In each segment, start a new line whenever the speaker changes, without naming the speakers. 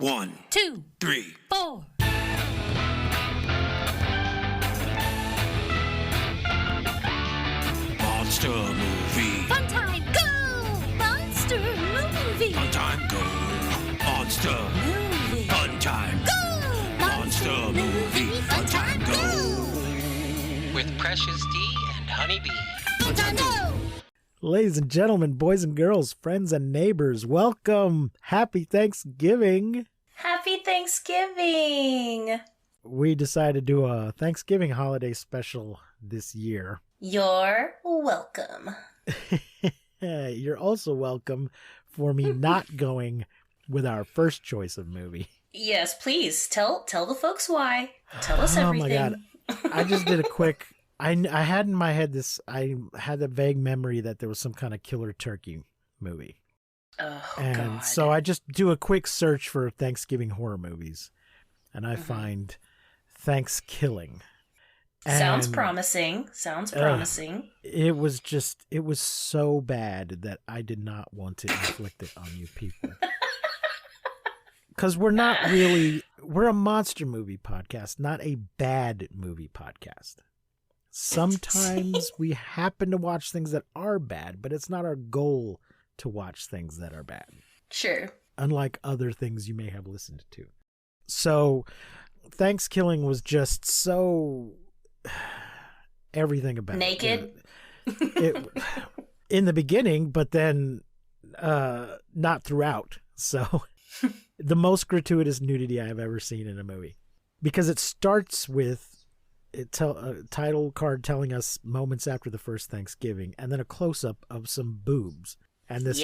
1,
2,
3,
4.
Monster movie.
Fun time, go! Monster movie.
Fun time, go. Monster
Movie.
Fun time.
Go!
Monster movie. Fun time, go.
With Precious D and Honeybee.
Fun time, go!
Ladies and gentlemen, boys and girls, friends and neighbors, welcome. Happy Thanksgiving.
Happy Thanksgiving!
We decided to do a Thanksgiving holiday special this year.
You're welcome.
You're also welcome for me not going with our first choice of movie.
Yes, please. Tell the folks why. Tell us everything.
Oh my God. I just did a quick... I had in my head this... I had a vague memory that there was some kind of killer turkey movie.
Oh,
and
God.
so I just do a quick search for Thanksgiving horror movies. And I find Thanksgiving.
Sounds promising.
It was so bad that I did not want to inflict it on you people. Because we're a monster movie podcast, not a bad movie podcast. Sometimes we happen to watch things that are bad, but it's not our goal to watch things that are bad.
Sure.
Unlike other things you may have listened to. So Thanksgiving was just so... everything about
naked
it in the beginning, but then not throughout. So the most gratuitous nudity I've ever seen in a movie, because it starts with a title card telling us moments after the first Thanksgiving, and then a close-up of some boobs, and this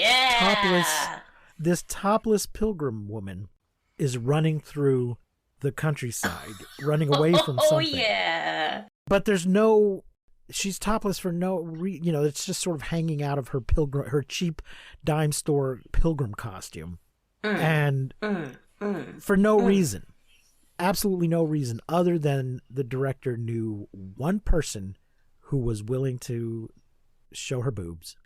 topless pilgrim woman is running through the countryside, running away from something.
Oh yeah.
But she's topless for no reason. It's just sort of hanging out of her cheap dime store pilgrim costume. For no reason. Absolutely no reason other than the director knew one person who was willing to show her boobs.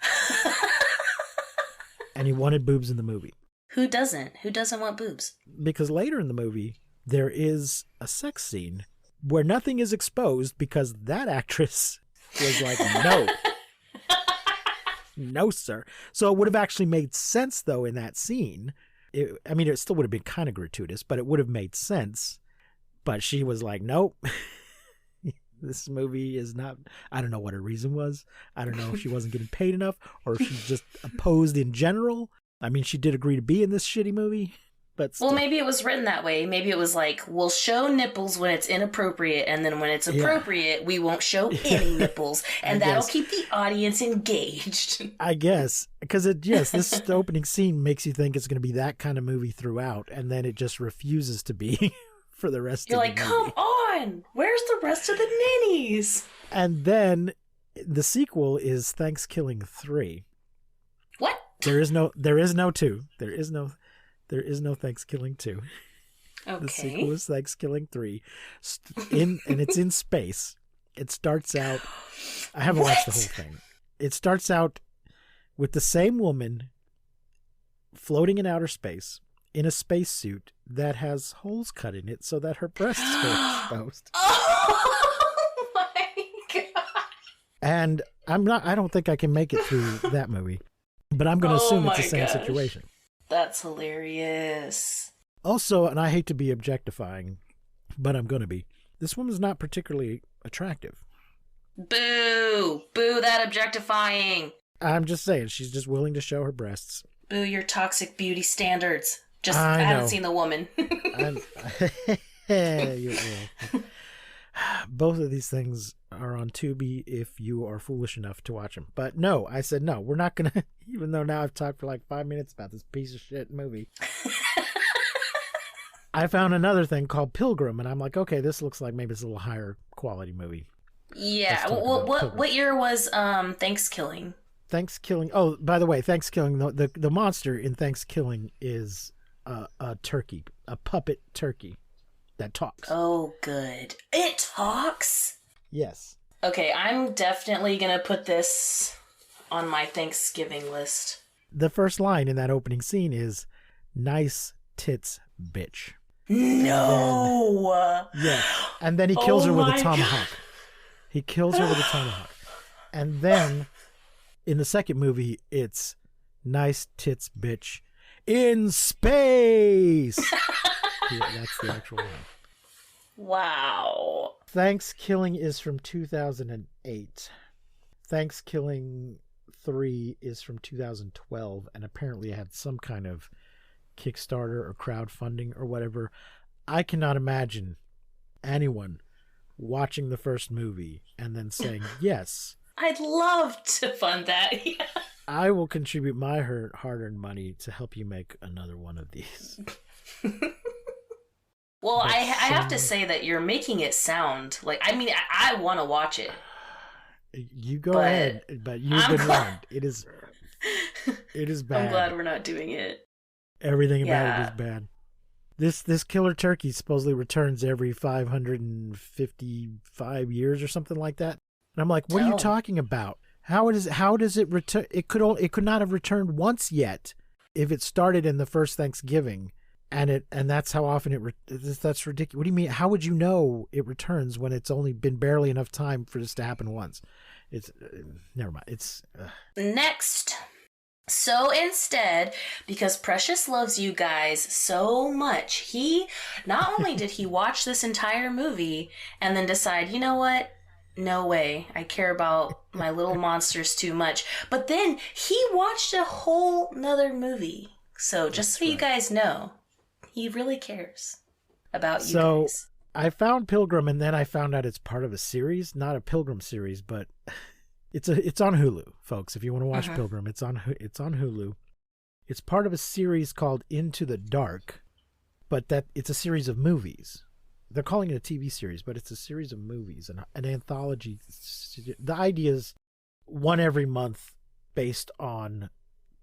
And he wanted boobs in the movie.
Who doesn't? Who doesn't want boobs?
Because later in the movie, there is a sex scene where nothing is exposed because that actress was like, no. No, sir. So it would have actually made sense, though, in that scene. It still would have been kind of gratuitous, but it would have made sense. But she was like, nope. This movie is not... I don't know what her reason was. I don't know if she wasn't getting paid enough or if she's just opposed in general. I mean, she did agree to be in this shitty movie. But still.
Well, maybe it was written that way. Maybe it was like, we'll show nipples when it's inappropriate, and then when it's appropriate, we won't show any nipples, and that'll keep the audience engaged.
I guess. Because, this opening scene makes you think it's going to be that kind of movie throughout, and then it just refuses to be for the rest of the movie. You're
like, come on! Where's the rest of the ninnies?
And then the sequel is Thanksgiving 3.
What?
There is no 2. There is no Thanksgiving 2.
Okay.
The sequel is Thanksgiving 3. And it's in space. It starts out... I haven't watched the whole thing. It starts out with the same woman floating in outer space in a spacesuit that has holes cut in it so that her breasts are exposed.
Oh my God.
And I don't think I can make it through that movie. But I'm going to assume it's the same situation.
That's hilarious.
Also, and I hate to be objectifying, but I'm going to be, this woman's not particularly attractive.
Boo! Boo that objectifying!
I'm just saying, she's just willing to show her breasts.
Boo your toxic beauty standards.
I
haven't seen the woman.
Both of these things are on Tubi if you are foolish enough to watch them. But no, I said no, we're not going to, even though now I've talked for like 5 minutes about this piece of shit movie. I found another thing called Pilgrim, and I'm like, okay, this looks like maybe it's a little higher quality movie.
Yeah, what year was Thanksgiving?
Thanksgiving. Oh, by the way, Thanksgiving, the monster in Thanksgiving is a turkey, a puppet turkey that talks.
Oh, good. It talks?
Yes.
Okay, I'm definitely going to put this on my Thanksgiving list.
The first line in that opening scene is, nice tits bitch.
No.
Yeah. And then he kills her with a tomahawk.
God.
He kills her with a tomahawk. And then in the second movie, it's nice tits bitch in space. Yeah, that's the actual one.
Wow.
Thanksgiving is from 2008. Thanksgiving 3 is from 2012, and apparently it had some kind of Kickstarter or crowdfunding or whatever. I cannot imagine anyone watching the first movie and then saying, yes,
I'd love to fund that. Yeah.
I will contribute my hard-earned money to help you make another one of these.
Well, I have to say that you're making it sound like, I mean, I want to watch it.
You go ahead, but you've been warned. It is bad.
I'm glad we're not doing it.
Everything about it is bad. This killer turkey supposedly returns every 555 years or something like that. And I'm like, what are you talking about? How does it return? It could not have returned once yet if it started in the first Thanksgiving. And that's how often that's ridiculous. What do you mean? How would you know it returns when it's only been barely enough time for this to happen once? It's never mind. It's
next. So instead, because Precious loves you guys so much, he not only did he watch this entire movie and then decide, you know what? No way. I care about my little monsters too much. But then he watched a whole nother movie. So just so you guys know. He really cares about you guys.
So I found Pilgrim, and then I found out it's part of a series, not a Pilgrim series, but it's on Hulu, folks. If you want to watch Pilgrim, it's on Hulu. It's part of a series called Into the Dark, but it's a series of movies. They're calling it a TV series, but it's a series of movies, an anthology. The idea is one every month based on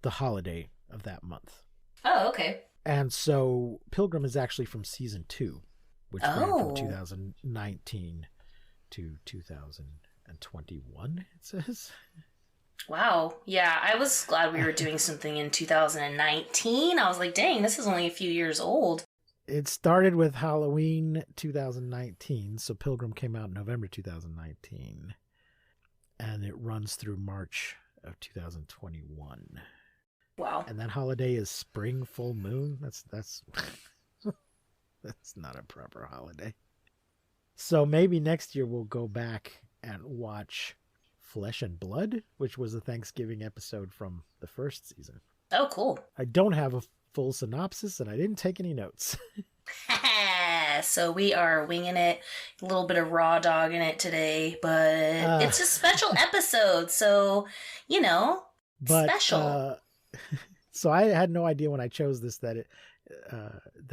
the holiday of that month.
Oh, okay.
And so Pilgrim is actually from season 2, which ran from 2019 to 2021, it says.
Wow. Yeah, I was glad we were doing something in 2019. I was like, dang, this is only a few years old.
It started with Halloween 2019, so Pilgrim came out in November 2019. And it runs through March of 2021.
Wow.
And that holiday is spring full moon. That's that's not a proper holiday. So maybe next year we'll go back and watch Flesh and Blood, which was a Thanksgiving episode from the first season.
Oh, cool.
I don't have a full synopsis and I didn't take any notes.
So we are winging it, a little bit of raw dog in it today, but it's a special episode, so, special.
So I had no idea when I chose this that it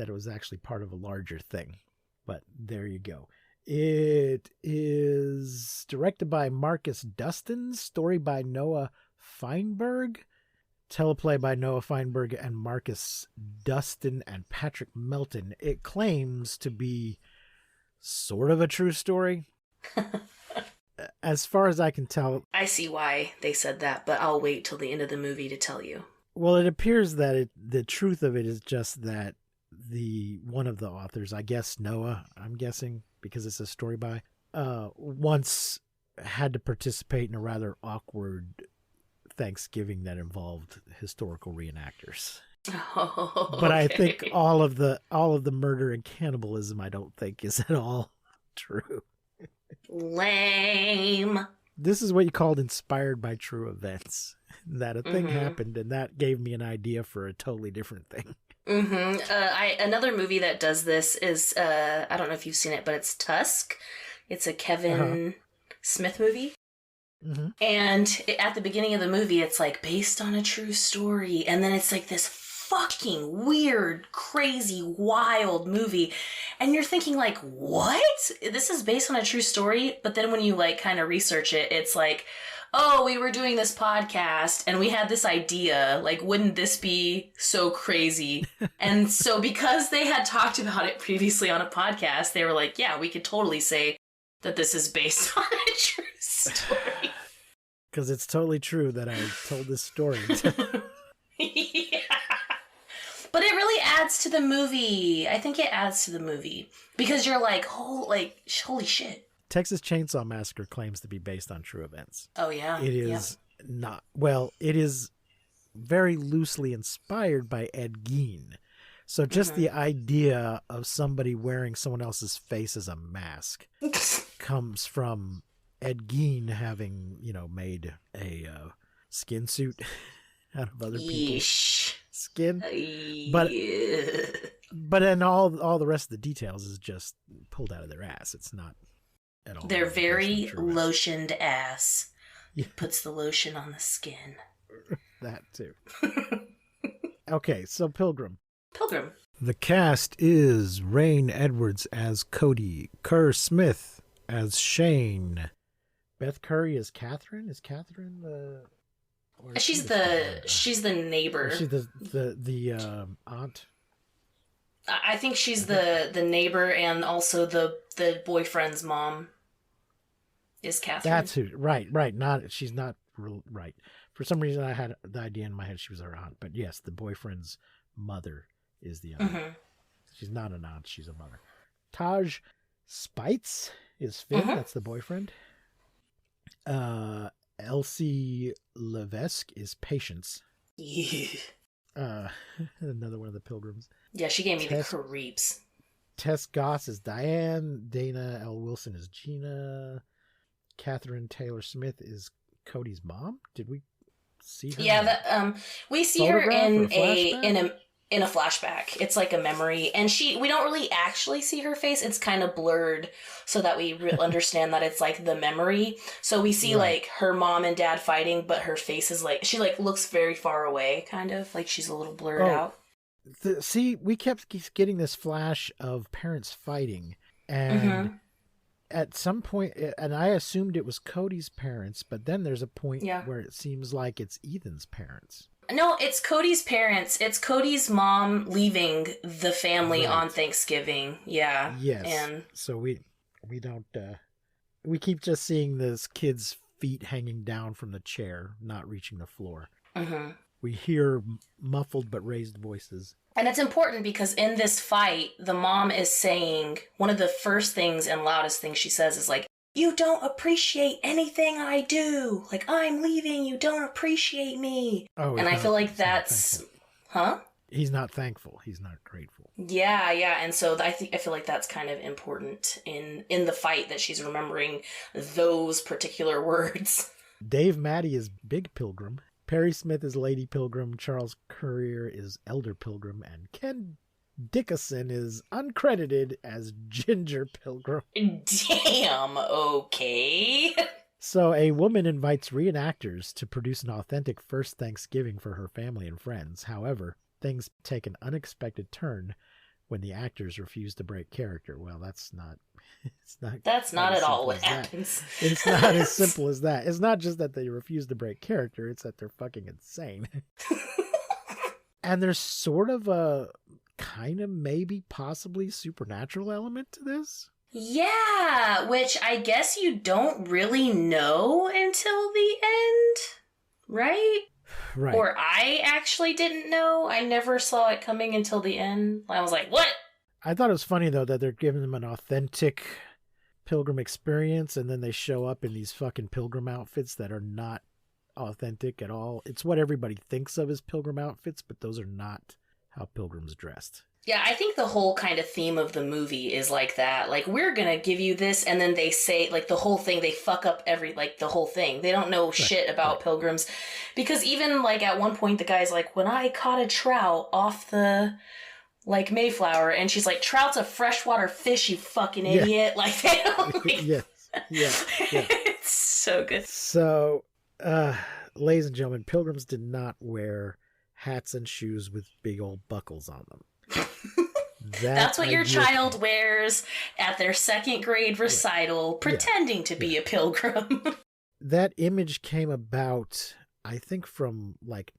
was actually part of a larger thing. But there you go. It is directed by Marcus Dustin, story by Noah Feinberg, teleplay by Noah Feinberg and Marcus Dustin and Patrick Melton. It claims to be sort of a true story. As far as I can tell.
I see why they said that, but I'll wait till the end of the movie to tell you.
Well, it appears that the truth of it is just that one of the authors, I guess Noah, I'm guessing, because it's a story by, once had to participate in a rather awkward Thanksgiving that involved historical reenactors.
Oh, okay.
But I think all of the murder and cannibalism, I don't think is at all true.
Lame.
This is what you called inspired by true events. That a thing happened, and that gave me an idea for a totally different thing.
Another movie that does this is, I don't know if you've seen it, but it's Tusk. It's a Kevin Smith movie. Mm-hmm. And at the beginning of the movie, it's like based on a true story. And then it's like this fucking weird, crazy, wild movie. And you're thinking like, what? This is based on a true story? But then when you like kind of research it, it's like, oh, we were doing this podcast and we had this idea. Like, wouldn't this be so crazy? And so because they had talked about it previously on a podcast, they were like, yeah, we could totally say that this is based on a true story.
Because it's totally true that I told this story.
Yeah. But it really adds to the movie. I think it adds to the movie because you're like, holy shit.
Texas Chainsaw Massacre claims to be based on true events.
Oh, yeah.
It is not. Well, it is very loosely inspired by Ed Gein. So just the idea of somebody wearing someone else's face as a mask comes from Ed Gein having, made a skin suit out of other people's skin. But then all the rest of the details is just pulled out of their ass. It's not at all.
They're very lotioned ass. Puts the lotion on the skin.
That too. Okay, so Pilgrim. The cast is Rain Edwards as Cody, Kerr Smith as Shane, Beth Curry as Catherine. Is Catherine the?
She's the neighbor.
Is she the aunt?
I think she's the neighbor and also the boyfriend's mom. Is Catherine?
That's who. Right. She's not right. For some reason, I had the idea in my head she was her aunt, but yes, the boyfriend's mother is the aunt. She's not an aunt; she's a mother. Taj Spites is Finn. That's the boyfriend. Elsie Levesque is Patience. Another one of the Pilgrims.
Yeah, she gave me the creeps.
Tess Goss is Diane. Dana L. Wilson is Gina. Catherine Taylor Smith is Cody's mom. Did we see her?
Yeah, we see her in a flashback. It's like a memory, and we don't really actually see her face. It's kind of blurred so that we understand that it's like the memory. So we see like her mom and dad fighting, but her face is like she like looks very far away, kind of like she's a little blurred out.
See, we kept getting this flash of parents fighting, and at some point, and I assumed it was Cody's parents, but then there's a point where it seems like it's Ethan's parents.
No, it's Cody's parents. It's Cody's mom leaving the family on Thanksgiving. Yeah.
Yes. And so we don't we keep just seeing this kid's feet hanging down from the chair, not reaching the floor. We hear muffled but raised voices.
And it's important because in this fight, the mom is saying one of the first things and loudest things she says is like, "You don't appreciate anything I do. Like, I'm leaving. You don't appreciate me." Oh, and I feel like that's... Huh?
He's not thankful. He's not grateful.
Yeah. And so I feel like that's kind of important in the fight that she's remembering those particular words.
Dave Matty is Big Pilgrim. Perry Smith is Lady Pilgrim. Charles Currier is Elder Pilgrim. And Ken Dickinson is uncredited as Ginger Pilgrim.
Damn, okay.
So a woman invites reenactors to produce an authentic first Thanksgiving for her family and friends. However, things take an unexpected turn when the actors refuse to break character. Well, that's not at all what happens. It's not as simple as that. It's not just that they refuse to break character, it's that they're fucking insane. And there's sort of a kind of maybe possibly supernatural element to this.
Yeah, which I guess you don't really know until the end, right?
Right.
Or I actually didn't know. I never saw it coming until the end. I was like, what?
I thought it was funny, though, that they're giving them an authentic Pilgrim experience, and then they show up in these fucking Pilgrim outfits that are not authentic at all. It's what everybody thinks of as Pilgrim outfits, but those are not how Pilgrims dressed.
Yeah, I think the whole kind of theme of the movie is like that. Like, we're gonna give you this, and then they say, like, the whole thing, they fuck up the whole thing. They don't know shit about pilgrims. Because even, like, at one point, the guy's like, when I caught a trout off the, like, Mayflower, and she's like, trout's a freshwater fish, you fucking idiot. Like, they don't, like...
Yeah.
It's so good.
So, ladies and gentlemen, pilgrims did not wear hats and shoes with big old buckles on them.
That's what your child wears at their second grade recital, pretending to be a pilgrim.
That image came about, I think, from like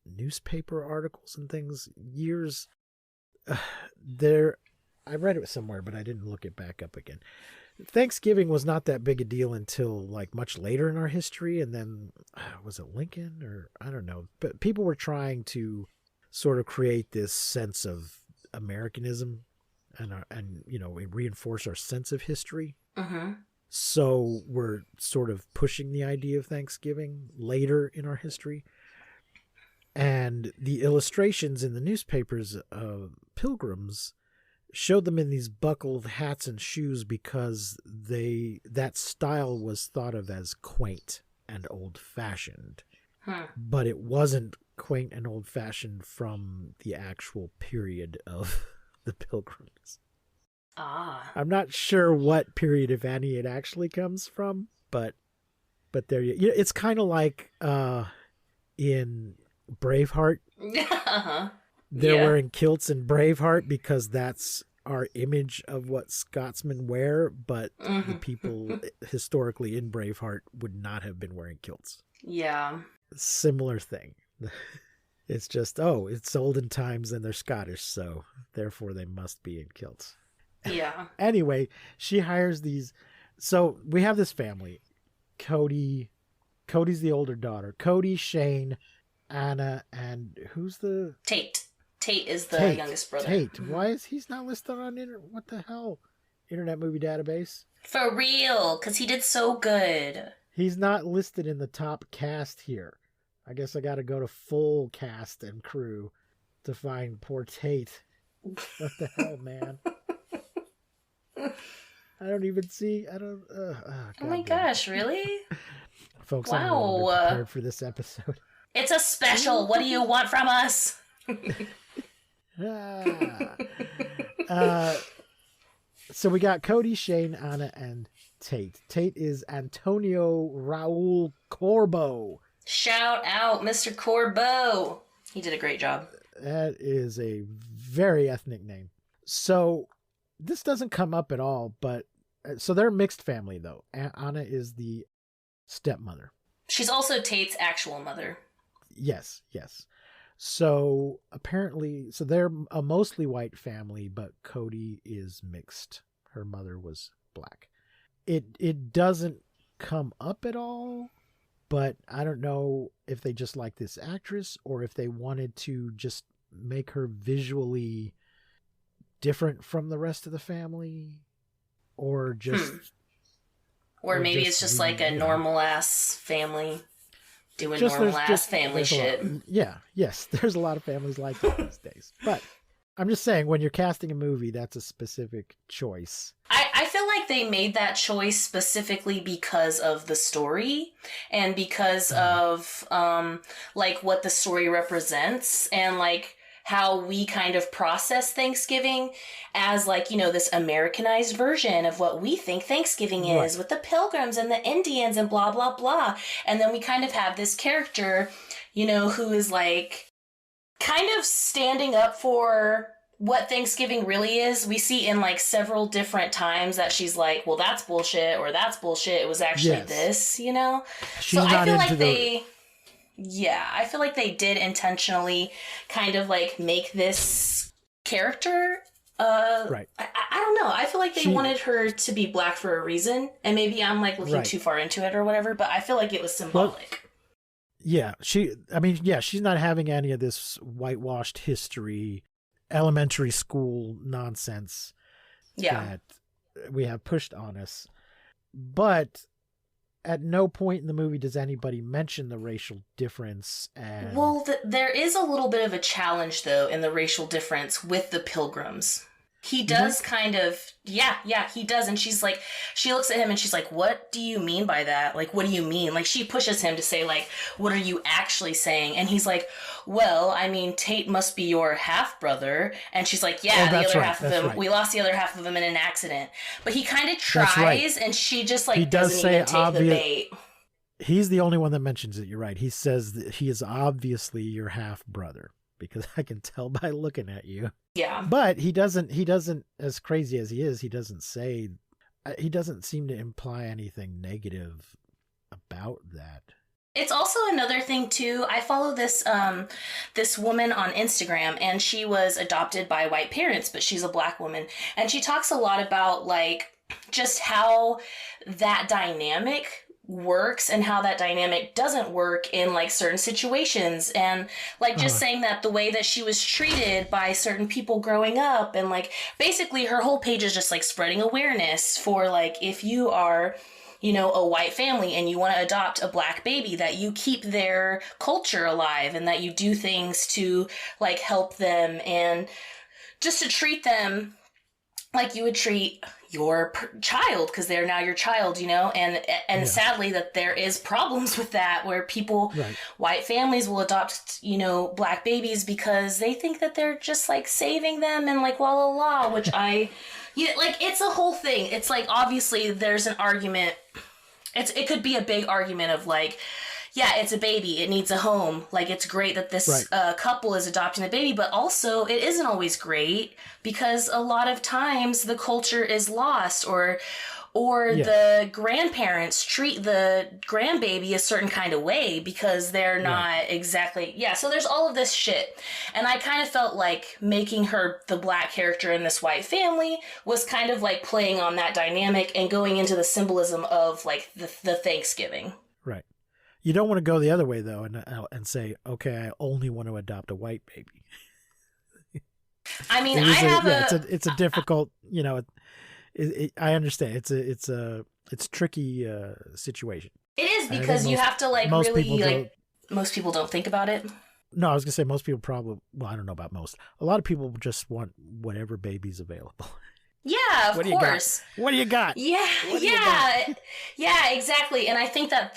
newspaper articles and things years there. I read it somewhere, but I didn't look it back up again. Thanksgiving was not that big a deal until like much later in our history, and then was it Lincoln or I don't know, but people were trying to sort of create this sense of Americanism and reinforce our sense of history.
Mm-hmm.
So we're sort of pushing the idea of Thanksgiving later in our history. And the illustrations in the newspapers of pilgrims showed them in these buckled hats and shoes because that style was thought of as quaint and old-fashioned. But it wasn't quaint and old-fashioned from the actual period of the pilgrims. I'm not sure what period, if any, it actually comes from, but there it's kind of like in Braveheart. They're wearing kilts in Braveheart because that's our image of what Scotsmen wear, but the people historically in Braveheart would not have been wearing kilts.
Yeah.
Similar thing. It's just, it's olden times and they're Scottish, so therefore they must be in kilts.
Yeah.
Anyway, she hires these. So we have this family. Cody's the older daughter. Cody, Shane, Anna, and who's the...
Tate. Tate is the youngest brother.
Tate. Why is he's not listed on what the hell? Internet Movie Database?
For real, because he did so good.
He's not listed in the top cast here. I guess I got to go to full cast and crew to find poor Tate. What the hell, man? I don't even see.
Oh my gosh, really?
Folks,
wow.
I'm no longer prepared for this episode.
It's a special. What do you want from us?
So we got Cody, Shane, Anna, and Tate. Tate is Antonio Raul Corbo.
Shout out, Mr. Corbo. He did a great job.
That is a very ethnic name. So this doesn't come up at all, but so they're a mixed family, though. Anna is the stepmother.
She's also Tate's actual mother.
Yes. So apparently, they're a mostly white family, but Cody is mixed. Her mother was black. It doesn't come up at all, but I don't know if they just like this actress or if they wanted to just make her visually different from the rest of the family, or just...
Or maybe it's just like a normal ass family doing normal ass family shit.
Yes, there's a lot of families like that these days. But I'm just saying, when you're casting a movie, that's a specific choice.
I feel like they made that choice specifically because of the story and because of like what the story represents and like how we kind of process Thanksgiving as like, this Americanized version of what we think Thanksgiving is with the Pilgrims and the Indians and blah, blah, blah. And then we kind of have this character, who is like kind of standing up for what Thanksgiving really is. We see in like several different times that she's like, well, that's bullshit, or that's bullshit. It was actually this,
She's
so I feel like I feel like they did intentionally kind of like make this character.
Right.
I don't know. I feel like they wanted her to be black for a reason, and maybe I'm like looking too far into it or whatever, but I feel like it was symbolic.
Well, she's not having any of this whitewashed history, elementary school nonsense that we have pushed on us. But at no point in the movie does anybody mention the racial difference. And
well, there is a little bit of a challenge, though, in the racial difference with the Pilgrims. He does kind of, he does. And she looks at him and she's like, what do you mean by that? Like, what do you mean? Like, she pushes him to say, like, what are you actually saying? And he's like, well, I mean, Tate must be your half-brother. And she's like, the other half of him, we lost the other half of him in an accident. But he kind of tries, and she just, like, doesn't even take the bait.
He's the only one that mentions it, you're right. He says that he is obviously your half-brother, because I can tell by looking at you.
Yeah.
But he doesn't, as crazy as he is, he doesn't seem to imply anything negative about that.
It's also another thing too. I follow this this woman on Instagram, and she was adopted by white parents, but she's a black woman, and she talks a lot about like just how that dynamic works and how that dynamic doesn't work in like certain situations, and like just saying that the way that she was treated by certain people growing up, and like basically her whole page is just like spreading awareness for like if you are, you know, a white family and you want to adopt a black baby, that you keep their culture alive and that you do things to like help them and just to treat them like you would treat your child, because they're now your child, you know, and sadly that there is problems with that where people, white families will adopt, you know, black babies because they think that they're just like saving them and like la la la, which like it's a whole thing. It's like obviously there's an argument. It could be a big argument of like, yeah, it's a baby. It needs a home. Like, it's great that this couple is adopting the baby, but also it isn't always great because a lot of times the culture is lost, or the grandparents treat the grandbaby a certain kind of way because they're not exactly... Yeah, so there's all of this shit. And I kind of felt like making her the black character in this white family was kind of like playing on that dynamic and going into the symbolism of like the Thanksgiving.
Right. You don't want to go the other way, though, and say, okay, I only want to adopt a white baby.
I mean,
it's a difficult, you know, I understand. It's a tricky situation.
It is because you have to like really like, most people don't think about it.
No, I was going to say most people probably, well, I don't know about most. A lot of people just want whatever baby's available.
Yeah, of course.
What do you got?
Yeah, yeah, exactly. And I think that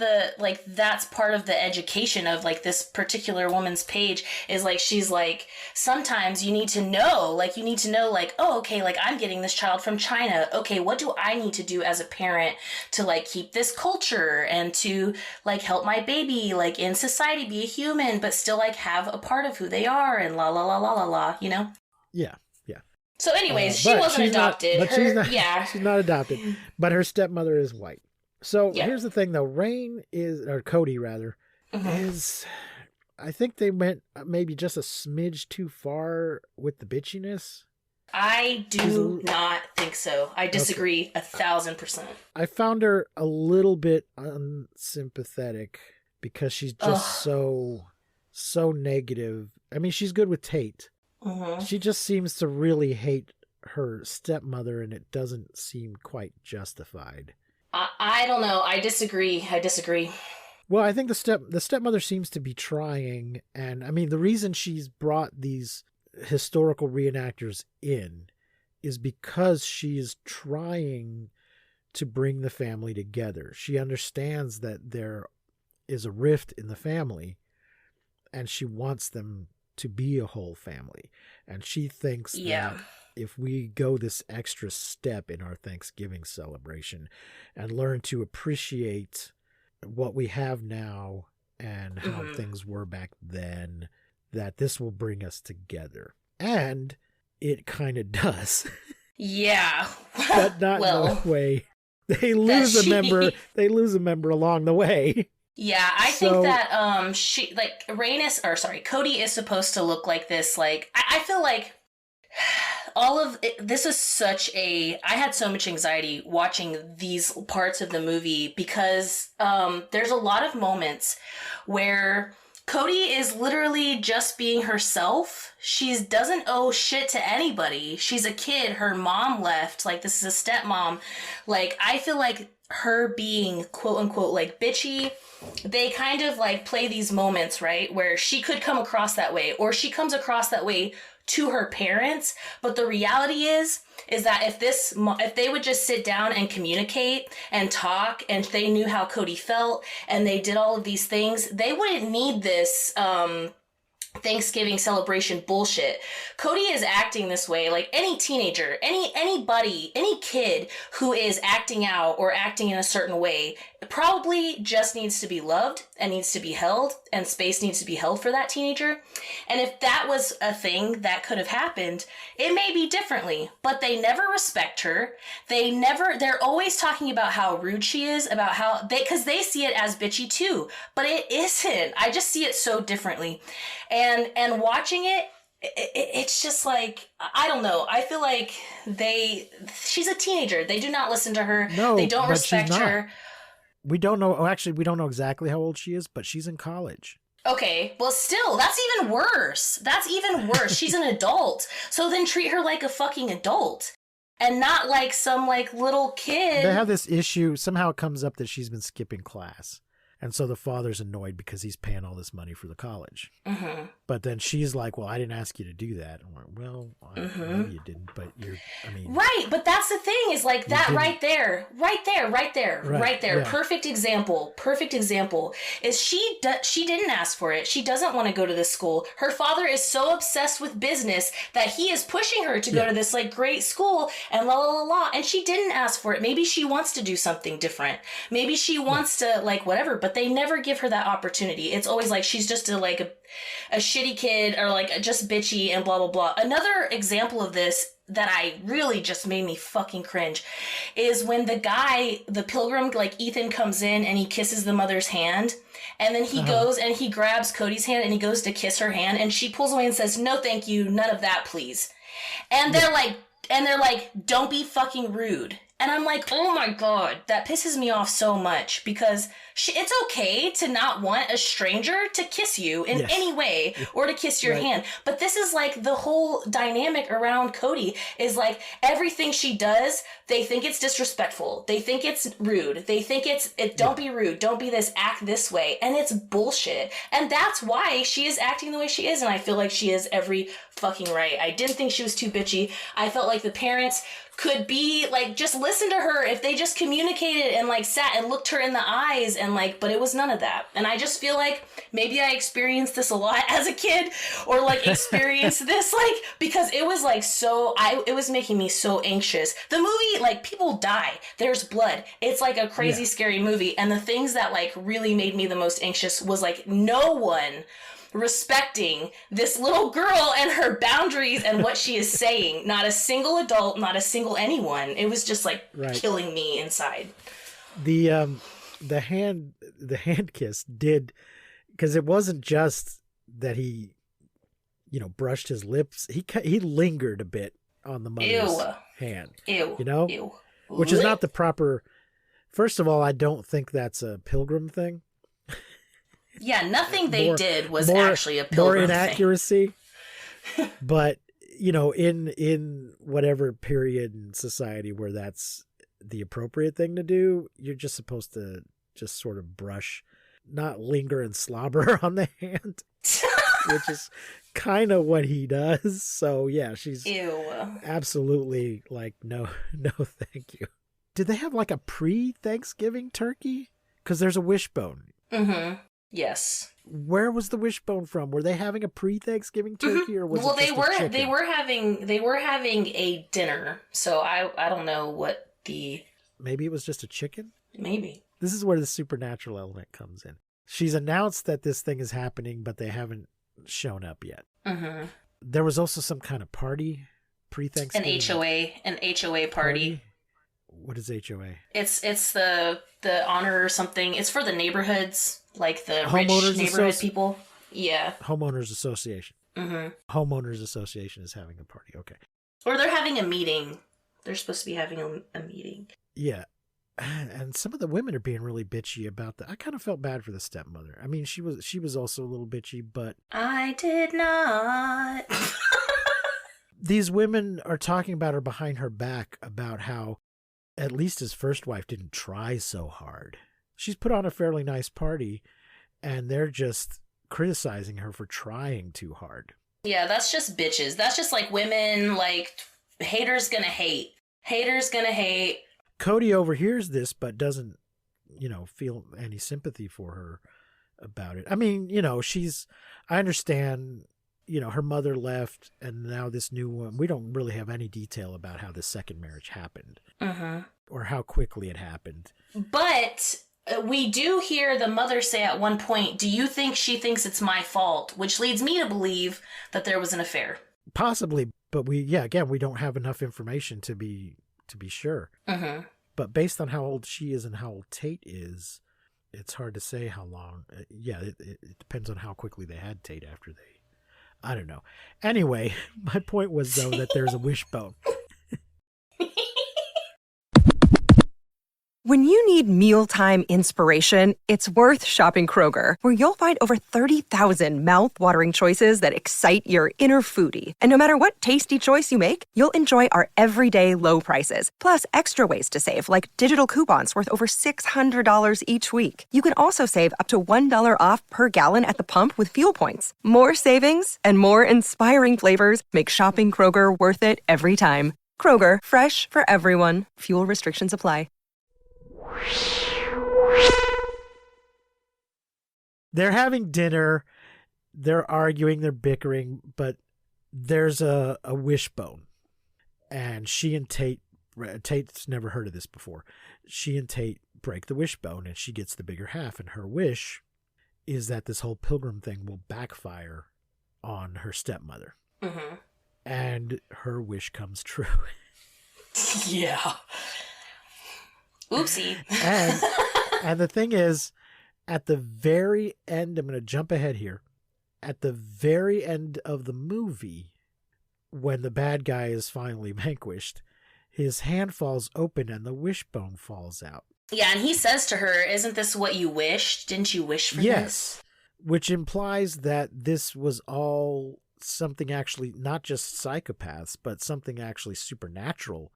that's part of the education of like this particular woman's page is like, she's like, sometimes you need to know like, oh, okay, like I'm getting this child from China. Okay, what do I need to do as a parent to like keep this culture and to like help my baby like in society be a human, but still like have a part of who they are and la la la la la la, you know?
Yeah.
So anyways, she wasn't adopted.
She's not adopted, but her stepmother is white. So here's the thing though. Cody rather, is, I think they went maybe just a smidge too far with the bitchiness.
I do not think so. I disagree 1,000%.
I found her a little bit unsympathetic because she's just so negative. I mean, she's good with Tate. She just seems to really hate her stepmother, and it doesn't seem quite justified.
I don't know. I disagree.
Well, I think the stepmother seems to be trying, and I mean, the reason she's brought these historical reenactors in is because she's trying to bring the family together. She understands that there is a rift in the family, and she wants them to be a whole family. And she thinks that if we go this extra step in our Thanksgiving celebration and learn to appreciate what we have now and how things were back then, that this will bring us together. And it kind of does.
Yeah.
But not in a way. They lose a member along the way.
Yeah, I think that Cody is supposed to look like this. Like, I feel like all of it, this is I had so much anxiety watching these parts of the movie because there's a lot of moments where Cody is literally just being herself. She doesn't owe shit to anybody. She's a kid. Her mom left. Like, this is a stepmom. Like, I feel like her being quote unquote like bitchy, they kind of like play these moments, right, where she could come across that way, or she comes across that way to her parents. But the reality is that if they would just sit down and communicate and talk, and they knew how Cody felt, and they did all of these things, they wouldn't need this Thanksgiving celebration bullshit. Cody is acting this way. Like, any teenager, anybody, any kid who is acting out or acting in a certain way probably just needs to be loved and needs to be held, and space needs to be held for that teenager. And if that was a thing that could have happened, it may be differently, but they never respect her. They're always talking about how rude she is, because they see it as bitchy too, but it isn't. I just see it so differently. And watching it, it's just like, I don't know. I feel like she's a teenager. They do not listen to her.
No,
they don't respect her.
We don't know. Oh, actually, we don't know exactly how old she is, but she's in college.
Okay, well, still, that's even worse. That's even worse. She's an adult. So then treat her like a fucking adult and not like some like little kid.
They have this issue. Somehow it comes up that she's been skipping class. And so the father's annoyed because he's paying all this money for the college. Mm-hmm. But then she's like, well, I didn't ask you to do that. I'm like, well, I know you didn't, but
Right, but that's the thing is like that right there.
Yeah.
Perfect example is she didn't ask for it. She doesn't want to go to this school. Her father is so obsessed with business that he is pushing her to go to this like great school and la la la la. And she didn't ask for it. Maybe she wants to do something different. Maybe she wants to like whatever, but they never give her that opportunity. It's always like she's just a shitty kid or like just bitchy and blah blah blah. Another example of this that I really just made me fucking cringe is when the Pilgrim, like Ethan comes in and he kisses the mother's hand, and then he goes and he grabs Cody's hand and he goes to kiss her hand, and she pulls away and says, "No, thank you, none of that, please." And they're like, "Don't be fucking rude." And I'm like, oh my God, that pisses me off so much because it's okay to not want a stranger to kiss you in any way or to kiss your hand. But this is like the whole dynamic around Cody is like everything she does, they think it's disrespectful. They think it's rude. They think don't be rude. Don't be this, act this way. And it's bullshit. And that's why she is acting the way she is. And I feel like she is every fucking right. I didn't think she was too bitchy. I felt like the parents could be like, just listen to her if they just communicated and like sat and looked her in the eyes and like, but it was none of that. And I just feel like maybe I experienced this a lot as a kid or like experienced this like, because it was like it was making me so anxious. The movie, like people die, there's blood. It's like a crazy, scary movie. And the things that like really made me the most anxious was like no one respecting this little girl and her boundaries and what she is saying. Not a single adult, not a single anyone. It was just like killing me inside.
The hand kiss did, because it wasn't just that he, brushed his lips. He lingered a bit on the mother's hand. Which is not the proper. First of all, I don't think that's a Pilgrim thing.
Yeah, nothing they did was actually a Pilgrim
more inaccuracy. But, in whatever period in society where that's the appropriate thing to do, you're just supposed to just sort of brush, not linger and slobber on the hand, which is kind of what he does. So, yeah, she's absolutely like, no, thank you. Did they have like a pre-Thanksgiving turkey? Because there's a wishbone.
Mm-hmm. Yes.
Where was the wishbone from? Were they having a pre-Thanksgiving turkey, or was it just a chicken?
They were having a dinner. So I don't know what the.
Maybe it was just a chicken.
Maybe.
This is where the supernatural element comes in. She's announced that this thing is happening, but they haven't shown up yet. Mm-hmm. There was also some kind of party pre-Thanksgiving.
An HOA party.
What is HOA?
It's the honor or something. It's for the neighborhoods. Like the rich neighborhood people. Yeah.
Homeowners Association. Mm-hmm. Homeowners Association is having a party. Okay.
Or they're having a meeting. They're supposed to be having a meeting.
Yeah. And some of the women are being really bitchy about that. I kind of felt bad for the stepmother. I mean, she was also a little bitchy, but...
I did not.
These women are talking about her behind her back about how at least his first wife didn't try so hard. She's put on a fairly nice party, and they're just criticizing her for trying too hard.
Yeah, that's just bitches. That's just like women, like, haters gonna hate. Haters gonna hate.
Cody overhears this, but doesn't, feel any sympathy for her about it. I mean, I understand, her mother left, and now this new one. We don't really have any detail about how the second marriage happened. Mm-hmm. Or how quickly it happened.
But we do hear the mother say at one point, "Do you think she thinks it's my fault?" Which leads me to believe that there was an affair.
Possibly, but we don't have enough information to be sure. Mm-hmm. But based on how old she is and how old Tate is, it's hard to say how long. It depends on how quickly they had Tate after they. I don't know. Anyway, my point was, though, that there's a wishbone.
When you need mealtime inspiration, it's worth shopping Kroger, where you'll find over 30,000 mouth-watering choices that excite your inner foodie. And no matter what tasty choice you make, you'll enjoy our everyday low prices, plus extra ways to save, like digital coupons worth over $600 each week. You can also save up to $1 off per gallon at the pump with fuel points. More savings and more inspiring flavors make shopping Kroger worth it every time. Kroger, fresh for everyone. Fuel restrictions apply.
They're having dinner. They're arguing. They're bickering. But there's a wishbone. And she and Tate's never heard of this before. She and Tate break the wishbone and she gets the bigger half. And her wish is that this whole Pilgrim thing will backfire on her stepmother.
Mm-hmm.
And her wish comes true.
Yeah. Oopsie.
And the thing is, at the very end, I'm going to jump ahead here. At the very end of the movie, when the bad guy is finally vanquished, his hand falls open and the wishbone falls out.
Yeah, and he says to her, "Isn't this what you wished? Didn't you wish for this?"
Yes, which implies that this was all something actually not just psychopaths, but something actually supernatural.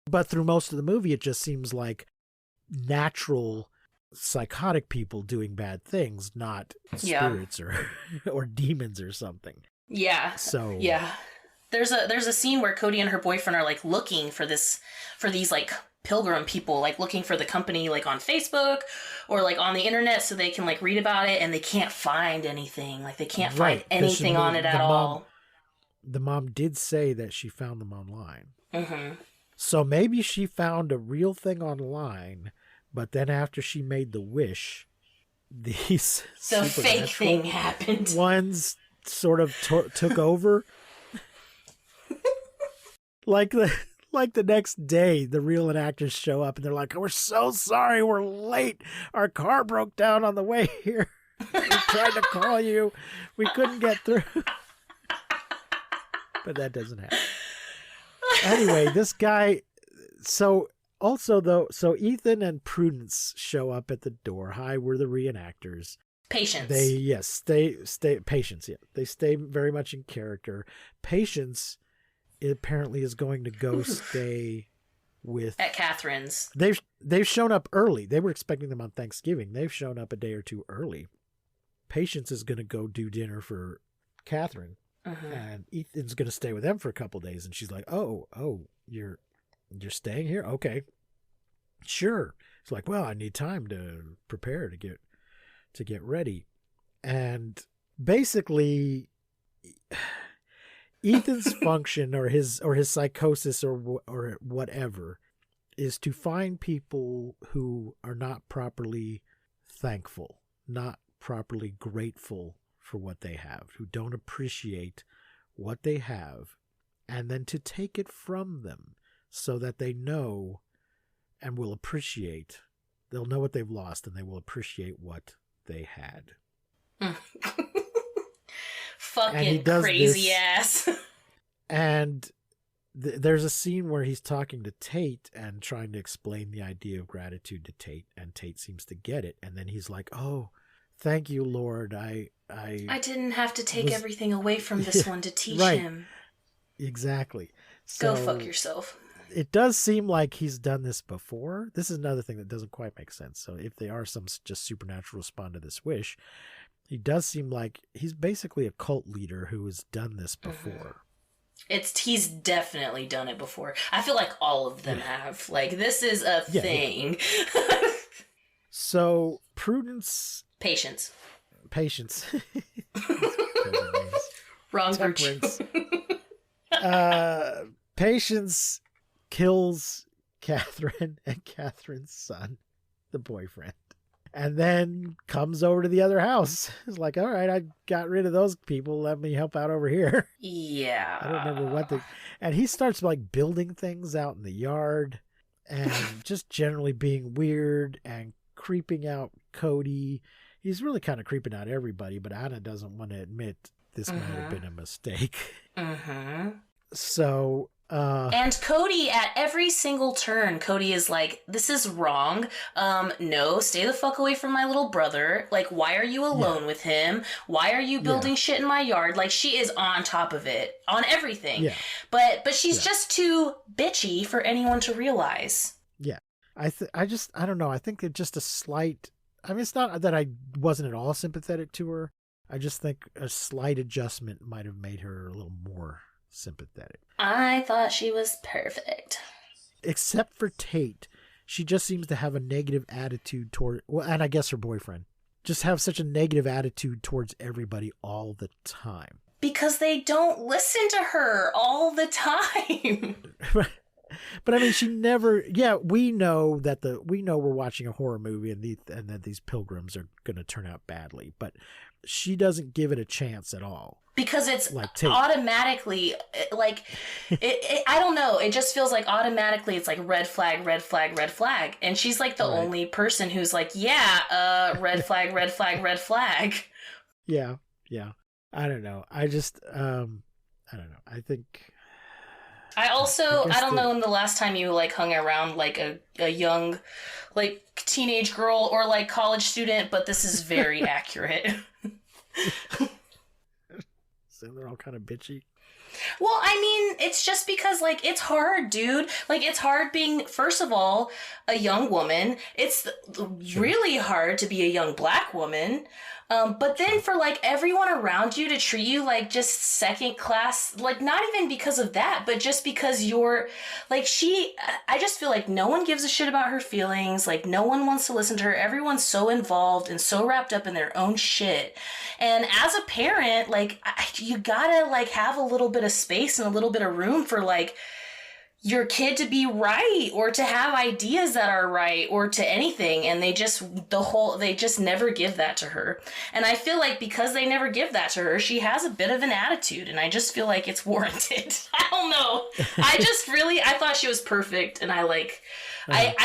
But through most of the movie, it just seems like natural psychotic people doing bad things, not spirits or demons or something.
Yeah.
So
yeah, there's a scene where Cody and her boyfriend are like looking for these like Pilgrim people, like looking for the company like on Facebook or like on the internet so they can like read about it, and they can't find anything. Like they can't find anything on it at all.
The mom did say that she found them online.
Mm-hmm.
So maybe she found a real thing online, but then after she made the wish, these
the fake thing happened.
Ones sort of took over. Like the next day, the real actors show up and they're like, "We're so sorry, we're late. Our car broke down on the way here. We tried to call you. We couldn't get through." But that doesn't happen. Anyway, this guy, so Ethan and Prudence show up at the door. Hi, we're the reenactors.
Patience.
Stay Patience, yeah. They stay very much in character. Patience apparently is going to go stay with
at Catherine's.
They've shown up early. They were expecting them on Thanksgiving. They've shown up a day or two early. Patience is going to go do dinner for Catherine. Uh-huh. And Ethan's going to stay with them for a couple days. And she's like, oh, you're staying here? Okay, sure. It's like, well, I need time to prepare to get ready. And basically Ethan's function or his psychosis or whatever is to find people who are not properly thankful, not properly grateful for what they have, who don't appreciate what they have, and then to take it from them so that they know and will appreciate. They'll know what they've lost and they will appreciate what they had.
Fucking crazy ass.
And there's a scene where he's talking to Tate and trying to explain the idea of gratitude to Tate, and Tate seems to get it. And then he's like, "Oh, thank you, Lord. I
didn't have to take everything away from this one to teach him."
Exactly. So
go fuck yourself.
It does seem like he's done this before. This is another thing that doesn't quite make sense. So if they are some just supernatural respond to this wish, he does seem like he's basically a cult leader who has done this before.
He's definitely done it before. I feel like all of them have. Like, this is a thing. Yeah.
So Prudence.
Patience. Wrong
Temperance. Patience kills Catherine and Catherine's son, the boyfriend, and then comes over to the other house. It's like, all right, I got rid of those people. Let me help out over here.
Yeah.
I don't remember what and he starts like building things out in the yard and just generally being weird and creeping out Cody. He's really kind of creeping out everybody, but Anna doesn't want to admit this might have been a mistake.
Mm-hmm.
So
And Cody, at every single turn, Cody is like, this is wrong. No, stay the fuck away from my little brother. Like, why are you alone with him? Why are you building shit in my yard? Like, she is on top of it, on everything.
Yeah.
But she's just too bitchy for anyone to realize.
Yeah. I don't know. I think it's just a slight, I mean, it's not that I wasn't at all sympathetic to her. I just think a slight adjustment might have made her a little more sympathetic.
I thought she was perfect.
Except for Tate. She just seems to have a negative attitude toward, well, and I guess her boyfriend, just have such a negative attitude towards everybody all the time.
Because they don't listen to her all the time.
But I mean, she never, we know we're watching a horror movie and that these pilgrims are going to turn out badly, but she doesn't give it a chance at all.
Because it's
like
automatically, like, I don't know. It just feels like automatically it's like red flag, red flag, red flag. And she's like the only person who's like, red flag, red flag, red flag.
Yeah. I don't know. I just, I don't know. I think...
I don't know when the last time you like hung around like a young, like teenage girl or like college student, but this is very accurate.
So they're all kind of bitchy.
Well, I mean, it's just because, like, it's hard, dude. Like, it's hard being, first of all, a young woman. It's really hard to be a young black woman. But then for, like, everyone around you to treat you like just second class, like, not even because of that, but just because you're, like, I just feel like no one gives a shit about her feelings. Like, no one wants to listen to her. Everyone's so involved and so wrapped up in their own shit. And as a parent, like, you gotta, like, have a little bit of space and a little bit of room for, like, your kid to be right or to have ideas that are right or to anything. And they just never give that to her. And I feel like because they never give that to her, she has a bit of an attitude, and I just feel like it's warranted. I don't know. I thought she was perfect, and I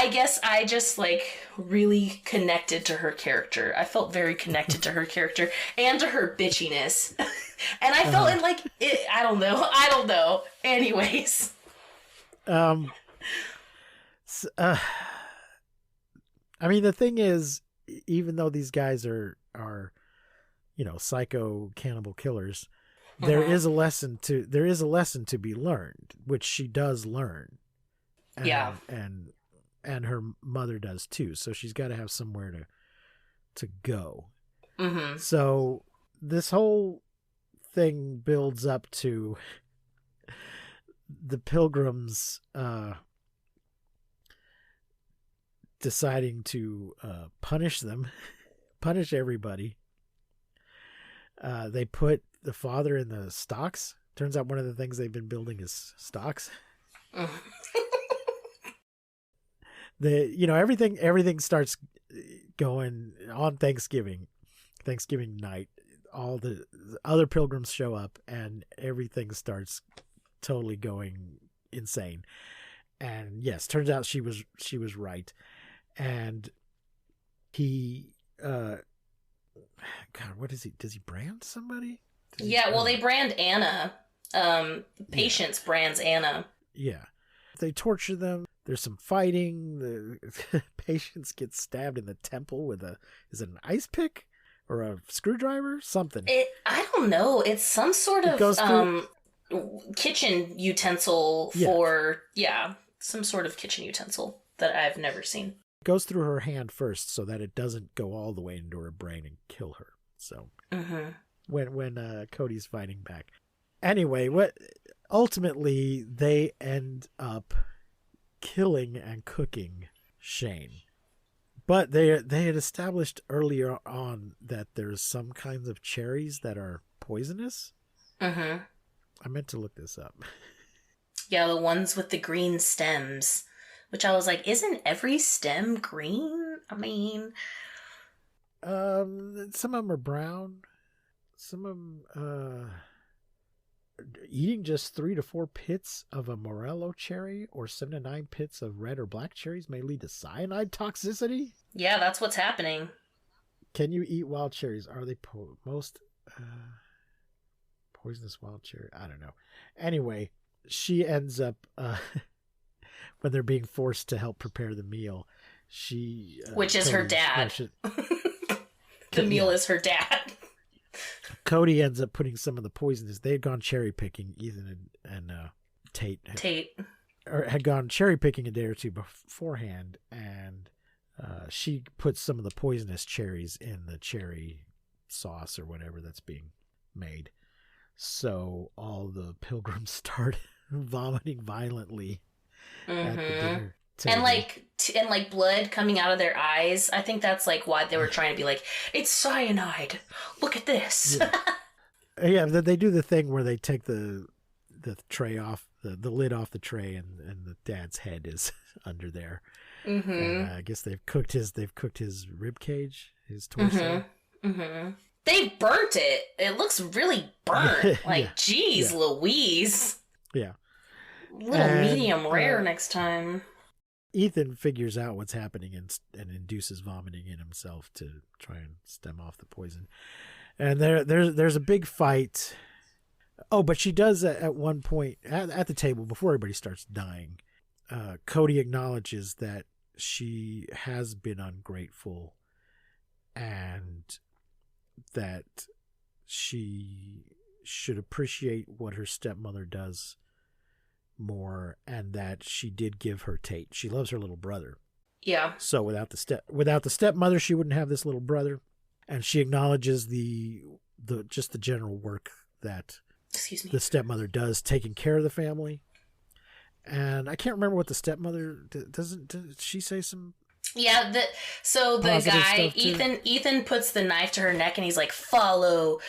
guess I just like really connected to her character. I felt very connected to her character and to her bitchiness. And I felt I don't know. Anyways.
I mean, the thing is, even though these guys are psycho cannibal killers, there is a lesson to be learned, which she does learn. And her mother does too. So she's got to have somewhere to go. Mm-hmm. So this whole thing builds up to the pilgrims deciding to punish everybody. They put the father in the stocks. Turns out one of the things they've been building is stocks. Everything starts going on Thanksgiving night. All the other pilgrims show up and everything starts totally going insane. And yes, turns out she was right. And he God, what is he? Does he brand somebody?
They brand Anna. Patience brands Anna.
Yeah. They torture them. There's some fighting. The Patience gets stabbed in the temple with is it an ice pick or a screwdriver? Something.
I don't know. It's some sort of kitchen utensil some sort of kitchen utensil that I've never seen.
It goes through her hand first so that it doesn't go all the way into her brain and kill her. So when Cody's fighting back. Anyway, ultimately they end up killing and cooking Shane. But they had established earlier on that there's some kinds of cherries that are poisonous. Mm-hmm. I meant to look this up.
Yeah, the ones with the green stems. Which I was like, isn't every stem green? I mean...
some of them are brown. Some of them... eating just 3 to 4 pits of a morello cherry or 7 to 9 pits of red or black cherries may lead to cyanide toxicity?
Yeah, that's what's happening.
Can you eat wild cherries? Are they most... poisonous wild cherry? I don't know. Anyway, she ends up when they're being forced to help prepare the meal.
Which is her dad. The meal is her dad.
Cody ends up putting some of the poisons. They had gone cherry picking. Ethan and Tate had gone cherry picking a day or two beforehand, and she puts some of the poisonous cherries in the cherry sauce or whatever that's being made. So all the pilgrims start vomiting violently at the dinner table.
And like blood coming out of their eyes. I think that's like why they were trying to be like, it's cyanide. Look at this.
Yeah, they do the thing where they take the tray off, the lid off the tray, and the dad's head is under there. Mm-hmm. And, I guess they've cooked his rib cage, his torso.
Mm-hmm. Mm-hmm. They burnt it. It looks really burnt. Geez, Louise.
Yeah.
Medium rare next time.
Ethan figures out what's happening and induces vomiting in himself to try and stem off the poison. And there's a big fight. Oh, but she does at one point at the table before everybody starts dying. Cody acknowledges that she has been ungrateful and that she should appreciate what her stepmother does more, and that she did give her Tate. She loves her little brother.
Yeah.
So without the stepmother, she wouldn't have this little brother. And she acknowledges the general work that the stepmother does, taking care of the family. And I can't remember what the stepmother does she say some?
Yeah, the guy Ethan puts the knife to her neck and he's like, follow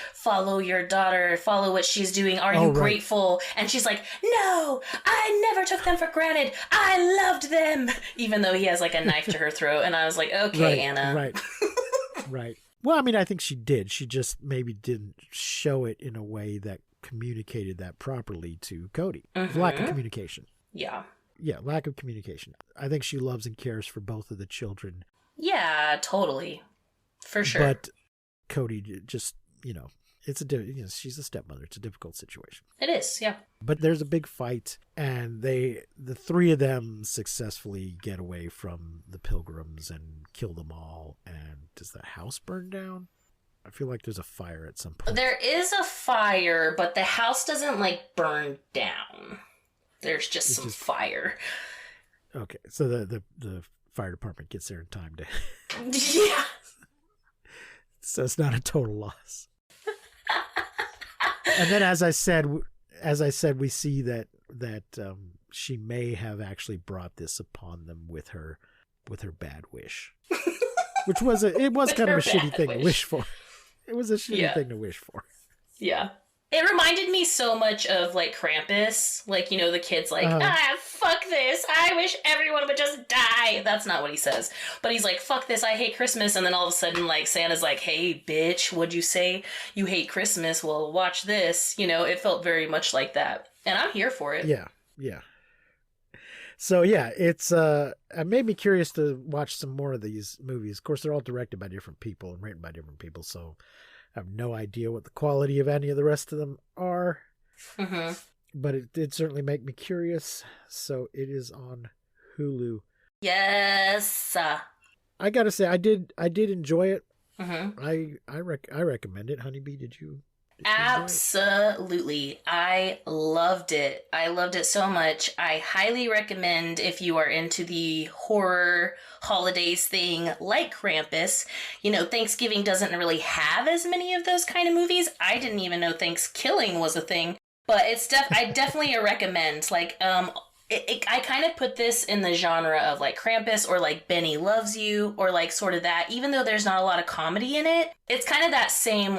your daughter, follow what she's doing. Are you grateful? And she's like, no, I never took them for granted. I loved them, even though he has like a knife to her throat. And I was like, okay, Anna.
Right. Well, I mean, I think she did. She just maybe didn't show it in a way that communicated that properly to Cody. Mm-hmm. Lack of communication. Yeah, lack of communication. I think she loves and cares for both of the children.
Yeah, totally. For sure.
But Cody just, she's a stepmother. It's a difficult situation.
It is, yeah.
But there's a big fight, and the three of them successfully get away from the pilgrims and kill them all. And does the house burn down? I feel like there's a fire at some point.
There is a fire, but the house doesn't, burn down. There's just some fire.
Okay, so the fire department gets there in time to...
Yeah.
So it's not a total loss. And then, as I said, we see that she may have actually brought this upon them with her bad wish, which was kind of a shitty thing to wish for. It was a shitty thing to wish for.
Yeah. It reminded me so much of Krampus, the kid's fuck this, I wish everyone would just die. That's not what he says, but he's like, fuck this, I hate Christmas. And then all of a sudden Santa's like, hey bitch, what'd you say? You hate Christmas? Well, watch this. It felt very much like that, and I'm here for it.
Yeah. So yeah, it's it made me curious to watch some more of these movies. Of course, they're all directed by different people and written by different people, so I have no idea what the quality of any of the rest of them are. Mm-hmm. But it did certainly make me curious. So it is on Hulu.
Yes.
I gotta say, I did enjoy it. Mm-hmm. I recommend it. Honeybee, did you?
Absolutely. I loved it. I loved it so much. I highly recommend, if you are into the horror holidays thing like Krampus. Thanksgiving doesn't really have as many of those kind of movies. I didn't even know Thanksgiving was a thing, but I definitely recommend. I kind of put this in the genre of Krampus or Benny Loves You or sort of that, even though there's not a lot of comedy in it. It's kind of that same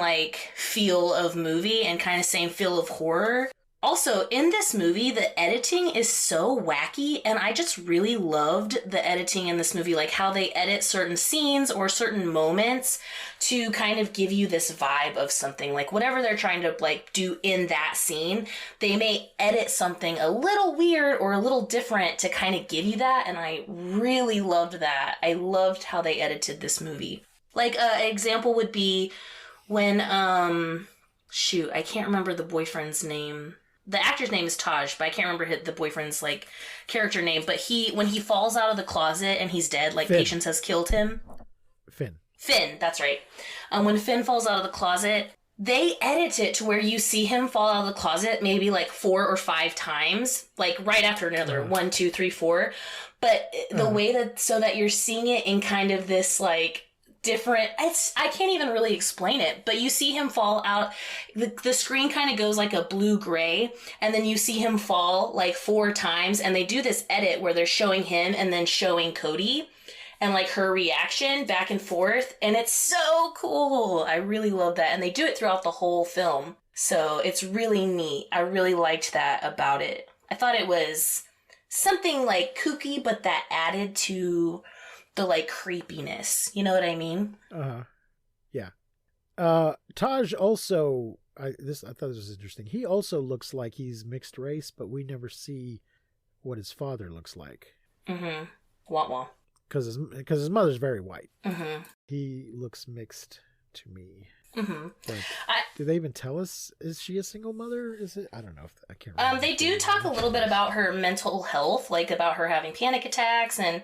feel of movie and kind of same feel of horror. Also, in this movie, the editing is so wacky, and I just really loved the editing in this movie, how they edit certain scenes or certain moments to kind of give you this vibe of something. Whatever they're trying to do in that scene, they may edit something a little weird or a little different to kind of give you that, and I really loved that. I loved how they edited this movie. An example would be when, I can't remember the boyfriend's name. the actor's name is Taj, but I can't remember the boyfriend's like character name. But when he falls out of the closet and he's dead, like
Finn.
Patience has killed him. Finn, that's right. When Finn falls out of the closet, they edit it to where you see him fall out of the closet maybe like 4 or 5 times, like right after another 1, 2, 3, 4. But the way that so that you're seeing it in kind of this like different, I can't even really explain it, but you see him fall out. The screen kind of goes like a blue-gray, and then you see him fall like 4 times, and they do this edit where they're showing him and then showing Cody and like her reaction back and forth, and it's so cool. I really love that, and they do it throughout the whole film, so it's really neat. I really liked that about it. I thought it was something like kooky, but that added to the like creepiness. You know what I mean?
Yeah. Taj also, I thought this was interesting. He also looks like he's mixed race, but we never see what his father looks like.
Mm-hmm. Wah wah.
Because his mother's very white.
Mm-hmm.
He looks mixed to me.
Mm-hmm.
But do they even tell us? Is she a single mother? Is it? I don't know. I can't remember.
They do talk a little bit about her mental health, like about her having panic attacks, and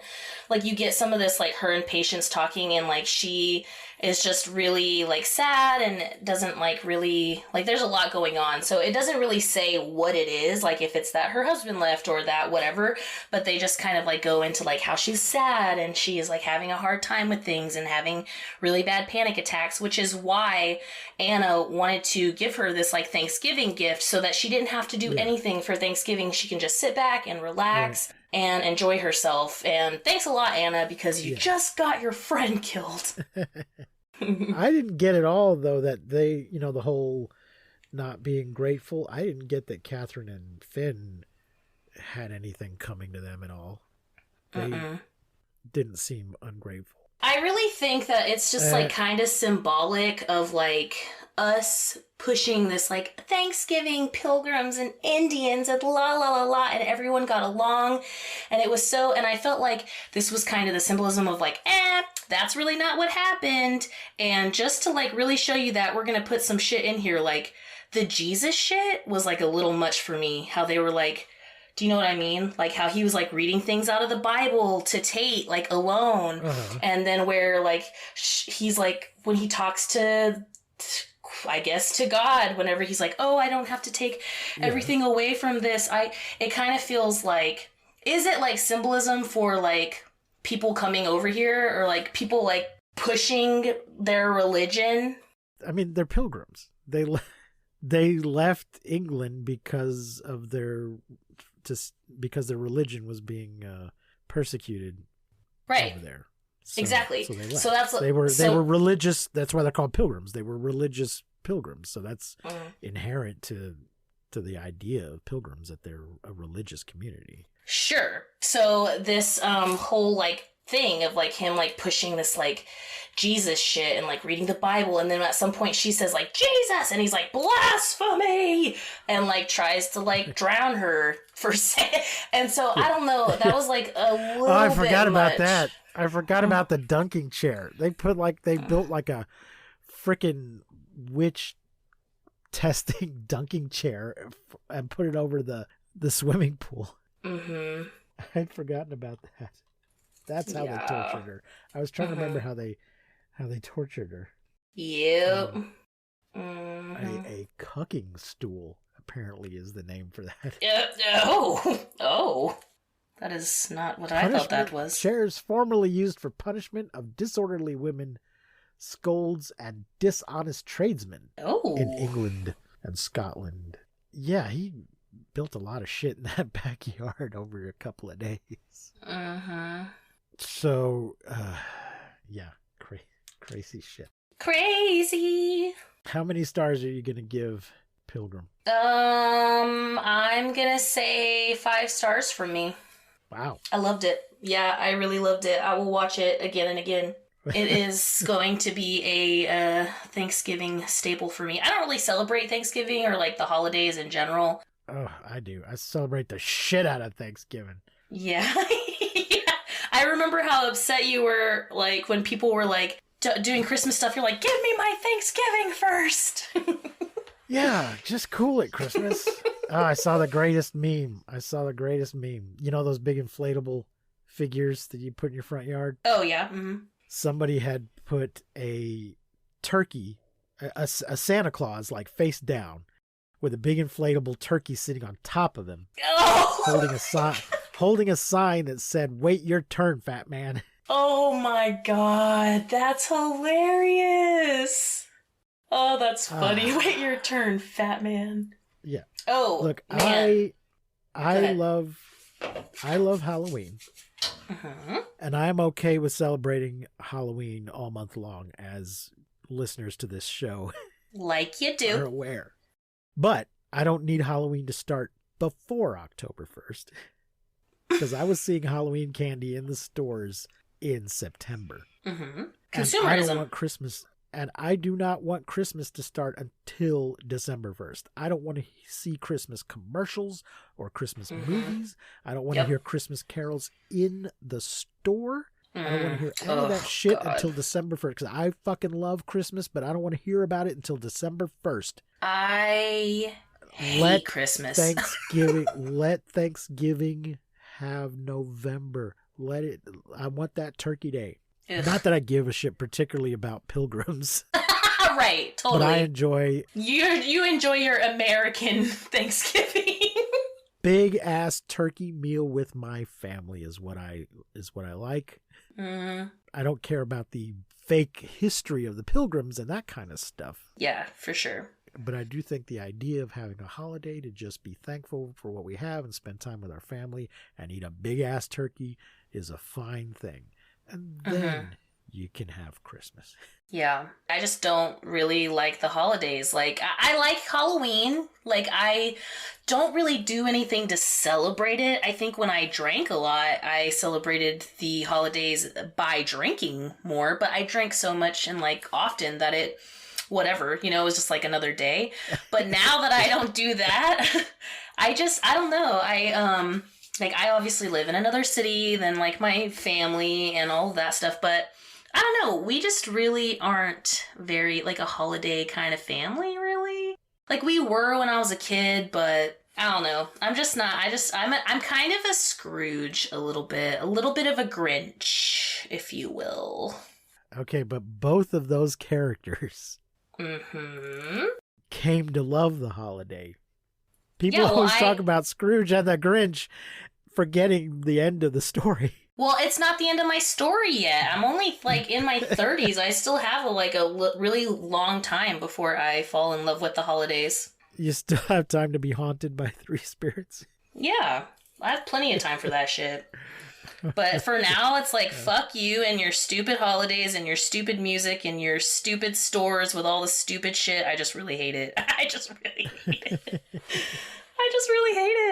like you get some of this, like her and Patience talking, and like she is just really like sad and doesn't like really like. There's a lot going on, so it doesn't really say what it is, like if it's that her husband left or that whatever. But they just kind of like go into like how she's sad and she is like having a hard time with things and having really bad panic attacks, which is why Anna wanted to give her this like Thanksgiving gift so that she didn't have to do anything for Thanksgiving. She can just sit back and relax and enjoy herself. And thanks a lot, Anna, because you just got your friend killed.
I didn't get it all, though, that they, the whole not being grateful. I didn't get that Catherine and Finn had anything coming to them at all. They didn't seem ungrateful.
I really think that it's just like kind of symbolic of like us pushing this like Thanksgiving, Pilgrims and Indians and la la la la, and everyone got along, and it was so, and I felt like this was kind of the symbolism of like, that's really not what happened, and just to like really show you that we're gonna put some shit in here, like the Jesus shit was like a little much for me, how they were like, do you know what I mean? Like how he was like reading things out of the Bible to Tate, like alone. And then where like he's like, when he talks to, I guess, to God, whenever he's like, oh, I don't have to take everything away from this. It kind of feels like, is it like symbolism for like people coming over here or like people like pushing their religion?
I mean, they're pilgrims. They left England because of their religion was being persecuted over there.
Exactly.
So they left.
So that's
they were religious. That's why they're called pilgrims. They were religious pilgrims. So that's inherent to the idea of pilgrims, that they're a religious community.
Sure. So this whole like thing of like him like pushing this like Jesus shit and like reading the Bible, and then at some point she says like Jesus, and he's like blasphemy, and like tries to like drown her for saying, and so I don't know, that was like a little
I forgot
bit
about
much.
that. I forgot about the dunking chair. They built like a freaking witch testing dunking chair and put it over the swimming pool. I'd forgotten about that. That's how they tortured her. I was trying to remember how they tortured her.
Yep.
A cucking stool apparently is the name for that.
Oh. That is not what I thought that was.
Chairs formerly used for punishment of disorderly women, scolds, and dishonest tradesmen in England and Scotland. Yeah, he built a lot of shit in that backyard over a couple of days. So, crazy shit.
Crazy.
How many stars are you going to give Pilgrim?
I'm gonna say 5 stars from me.
Wow.
I loved it. Yeah, I really loved it. I will watch it again and again. It is going to be a Thanksgiving staple for me. I don't really celebrate Thanksgiving or like the holidays in general.
Oh, I do. I celebrate the shit out of Thanksgiving.
Yeah. I remember how upset you were like when people were like doing Christmas stuff. You're like, give me my Thanksgiving first.
Yeah, just cool at Christmas. I saw the greatest meme. You know those big inflatable figures that you put in your front yard?
Oh, yeah. Mm-hmm.
Somebody had put a turkey, a Santa Claus, like face down, with a big inflatable turkey sitting on top of him,
Oh!
holding a sign that said, "Wait your turn, fat man."
Oh my God, that's hilarious. Oh, that's funny. Wait your turn, fat man.
Yeah.
Oh,
look,
man.
I love Halloween. And I'm okay with celebrating Halloween all month long, as listeners to this show
Like you
are
do.
aware. But I don't need Halloween to start before October 1st, because I was seeing Halloween candy in the stores in September.
Mm-hmm.
And
Consumerism.
I don't want Christmas, and I do not want Christmas to start until December 1st. I don't want to see Christmas commercials or Christmas movies. I don't want to hear Christmas carols in the store. I don't want to hear any of that shit until December 1st, because I fucking love Christmas, but I don't want to hear about it until December 1st.
I hate Christmas.
Let Thanksgiving have November. I want that turkey day. Ugh. Not that I give a shit particularly about pilgrims.
Right, totally.
But I enjoy...
You enjoy your American Thanksgiving.
Big ass turkey meal with my family is what I like. I don't care about the fake history of the pilgrims and that kind of stuff.
Yeah, for sure.
But I do think the idea of having a holiday to just be thankful for what we have and spend time with our family and eat a big ass turkey is a fine thing. And then you can have Christmas.
Yeah. I just don't really like the holidays. Like, I like Halloween. Like, I don't really do anything to celebrate it. I think when I drank a lot, I celebrated the holidays by drinking more. But I drank so much and, like, often that it... whatever, it was just like another day. But now that I don't do that, I don't know. I obviously live in another city than like my family and all of that stuff, but I don't know. We just really aren't very like a holiday kind of family, really. Like we were when I was a kid, but I don't know. I'm just not. I'm kind of a Scrooge a little bit of a Grinch, if you will.
Okay, but both of those characters came to love the holiday. People always talk about Scrooge and the Grinch, forgetting the end of the story.
Well, it's not the end of my story yet. I'm only like in my 30s. I still have a really long time before I fall in love with the holidays.
You still have time to be haunted by three spirits?
Yeah, I have plenty of time for that shit. But for now, it's like, fuck you and your stupid holidays and your stupid music and your stupid stores with all the stupid shit. I just really hate it. I just really hate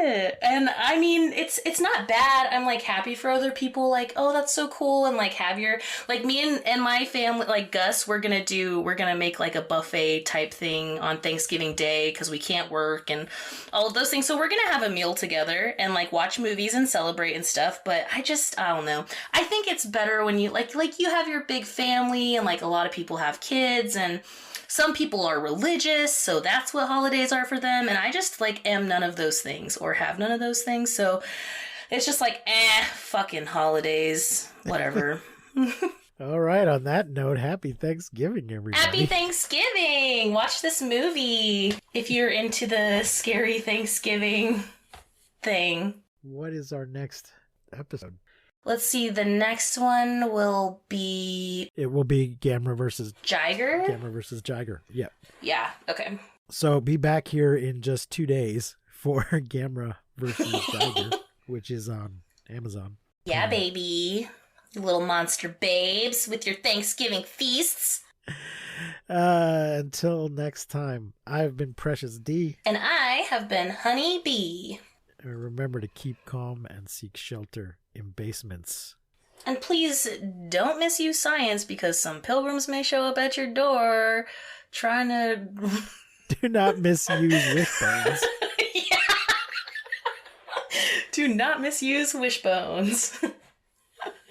it. And I mean, it's not bad. I'm like happy for other people. Like, oh, that's so cool. And like have your, like me and my family, like Gus, we're going to make like a buffet type thing on Thanksgiving Day because we can't work and all of those things. So we're going to have a meal together and like watch movies and celebrate and stuff. But I don't know. I think it's better when you like you have your big family and like a lot of people have kids and some people are religious, so that's what holidays are for them. And I just like am none of those things or have none of those things. So it's just like, fucking holidays, whatever.
All right. On that note, happy Thanksgiving, everybody.
Happy Thanksgiving. Watch this movie if you're into the scary Thanksgiving thing.
What is our next episode?
Let's see, the next one will be...
It will be Gamera versus...
Jiger?
Gamera versus Jiger, yeah.
Yeah, okay.
So be back here in just 2 days for Gamera versus Jiger, which is on Amazon.
Yeah, baby. You little monster babes with your Thanksgiving feasts.
Until next time, I've been Precious D.
And I have been Honey Bee.
Remember to keep calm and seek shelter in basements.
And please don't misuse science because some pilgrims may show up at your door trying to...
Do not misuse wishbones.
Yeah. Do not misuse wishbones.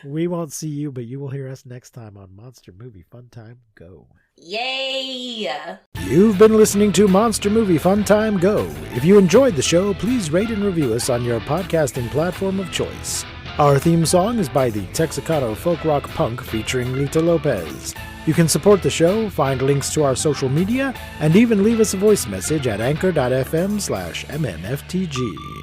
We won't see you, but you will hear us next time on Monster Movie Fun Time Go.
Yay!
You've been listening to Monster Movie Fun Time Go. If you enjoyed the show, please rate and review us on your podcasting platform of choice. Our theme song is by the Texacato Folk Rock Punk featuring Lita Lopez. You can support the show, find links to our social media, and even leave us a voice message at anchor.fm/mmftg.